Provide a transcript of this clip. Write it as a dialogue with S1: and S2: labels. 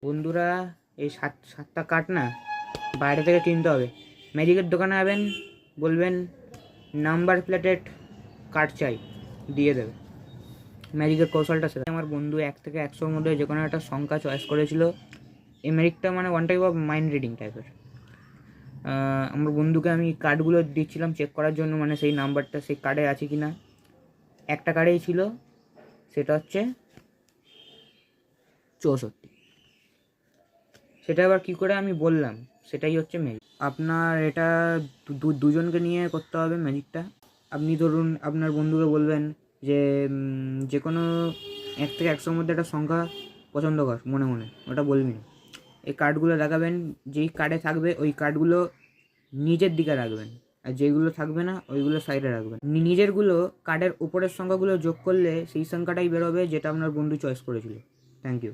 S1: বন্ধুরা, এই সাতটা কার্ড না বাইরে থেকে কিনতে হবে। ম্যাজিকের দোকানে যাবেন, বলবেন নাম্বার প্লেটেড কার্ড চাই, দিয়ে দেবে। ম্যাজিকের কৌশলটা সেটা। আমার বন্ধু 1 থেকে 100-র মধ্যে যে কোনো একটা সংখ্যা চয়েস করেছিল। এই ম্যাজিকটা মানে one type of mind reading টাইপের। আমার বন্ধুকে আমি কার্ডগুলো দিচ্ছিলাম চেক করার জন্য, মানে সেই নাম্বারটা সেই কার্ডে আছে কি না। একটা কার্ডেই ছিল, সেটা হচ্ছে 64। সেটা আবার কী করে আমি বললাম, সেটাই হচ্ছে ম্যাজিক। আপনার এটা দুজনকে নিয়ে করতে হবে ম্যাজিকটা। আপনি ধরুন আপনার বন্ধুকে বলবেন যে যে কোনো 1 থেকে 100-র মধ্যে একটা সংখ্যা পছন্দ কর, মনে মনে ওটা বলবি না। এই কার্ডগুলো দেখাবেন, যেই কার্ডে থাকবে ওই কার্ডগুলো নিজের দিকে রাখবেন, আর যেগুলো থাকবে না ওইগুলো সাইডে রাখবেন। নিজেরগুলো কার্ডের উপরের সংখ্যাগুলো যোগ করলে সেই সংখ্যাটাই বেরোবে যেটা আপনার বন্ধু চয়েস করেছিল। Thank you.